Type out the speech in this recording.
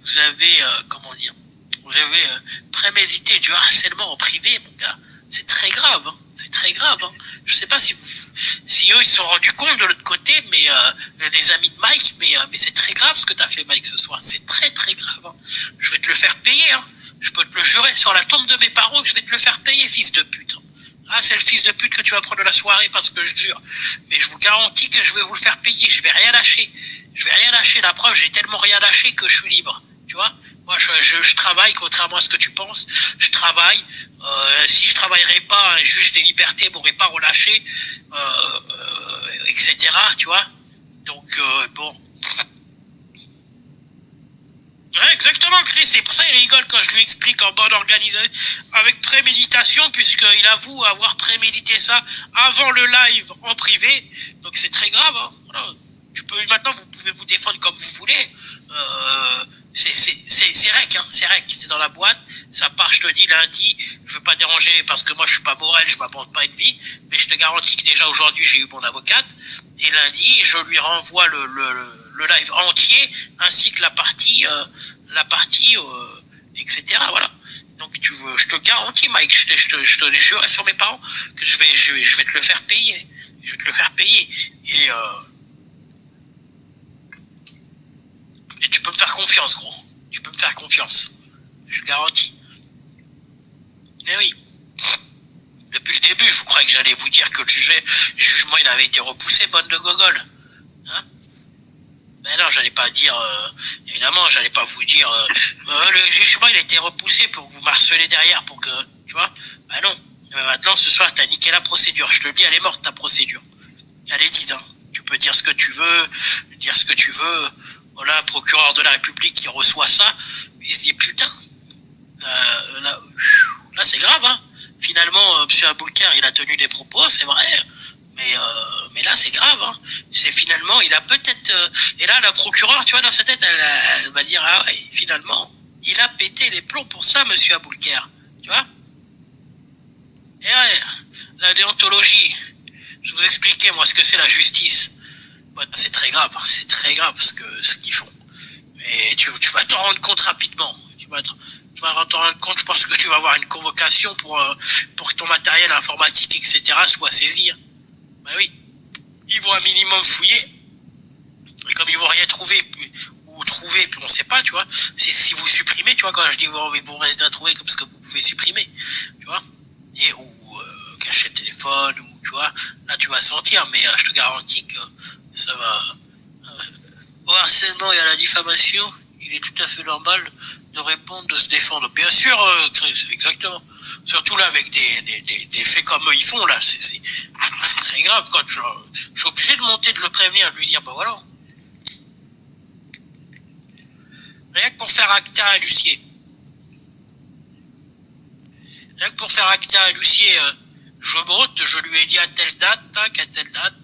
vous avez, comment dire, vous avez prémédité du harcèlement en privé, mon gars. C'est très grave, hein. C'est très grave, hein. Je sais pas si eux ils se sont rendus compte de l'autre côté, mais les amis de Mike, mais c'est très grave ce que t'as fait, Mike, ce soir. C'est très très grave, hein. Je vais te le faire payer, hein. Je peux te le jurer sur la tombe de mes parents que je vais te le faire payer, fils de pute. Ah, c'est le fils de pute que tu vas prendre de la soirée parce que je jure. Mais je vous garantis que je vais vous le faire payer. Je vais rien lâcher. Je vais rien lâcher. La preuve, j'ai tellement rien lâché que je suis libre. Tu vois? Moi, je travaille, contrairement à ce que tu penses. Je travaille. Si je travaillerais pas, un juge des libertés m'aurait pas relâché, etc. Tu vois? Donc, bon. Ouais, exactement, Chris. C'est pour ça qu'il rigole quand je lui explique en bonne organisation, avec préméditation, puisqu'il avoue avoir prémédité ça avant le live en privé. Donc c'est très grave, hein. Voilà. Maintenant, vous pouvez vous défendre comme vous voulez. C'est rec, hein. C'est rec. C'est dans la boîte. Ça part, je te dis, lundi. Je veux pas déranger parce que moi, je suis pas Morel, je m'aborde pas une vie. Mais je te garantis que déjà aujourd'hui, j'ai eu mon avocate. Et lundi, je lui renvoie le live entier, ainsi que la partie, etc. Voilà. Donc je te garantis, Mike, je te les jure sur mes parents que je vais te le faire payer. Je vais te le faire payer. Et tu peux me faire confiance, gros. Tu peux me faire confiance. Je garantis. Eh oui. Depuis le début, vous croyez que j'allais vous dire que le jugement il avait été repoussé, bonne de gogol. Hein? Mais non, j'allais pas dire, évidemment, j'allais pas vous dire, le jugement il a été repoussé pour que vous marcelez derrière pour que, tu vois. Bah non. Mais maintenant, ce soir, t'as niqué la procédure. Je te le dis, elle est morte, ta procédure. Elle est dite, hein. Tu peux dire ce que tu veux, dire ce que tu veux. Voilà, un procureur de la République qui reçoit ça, il se dit, putain, là c'est grave, hein. Finalement, M. Aboulker, il a tenu des propos, c'est vrai. Mais là, c'est grave, hein. C'est finalement, il a peut-être... et là, la procureure, tu vois, dans sa tête, elle va dire, ah ouais, finalement, il a pété les plombs pour ça, monsieur Aboulker. Tu vois? Et ouais, la déontologie. Je vous expliquais, moi, ce que c'est la justice. Ouais, c'est très grave ce qu'ils font. Et tu vas t'en rendre compte rapidement. Tu vas t'en rendre compte, je pense que tu vas avoir une convocation pour que ton matériel informatique, etc. soit saisi. Ben oui. Ils vont un minimum fouiller. Et comme ils vont rien trouver, puis on sait pas, tu vois. C'est si vous supprimez, tu vois, quand je dis ils vont rien trouver comme ce que vous pouvez supprimer, tu vois. Et ou cacher le téléphone, ou tu vois, là tu vas sentir, mais je te garantis que ça va. Au harcèlement et à la diffamation, il est tout à fait normal de répondre, de se défendre. Bien sûr, Chris, exactement. Surtout là avec des faits comme ils font là, c'est très grave. Quand je suis obligé de monter, de le prévenir, de lui dire, bah voilà. Rien que pour faire acta à Lucier. Rien que pour faire acta à Lucier, je broute, je lui ai dit à telle date, tac, à telle date.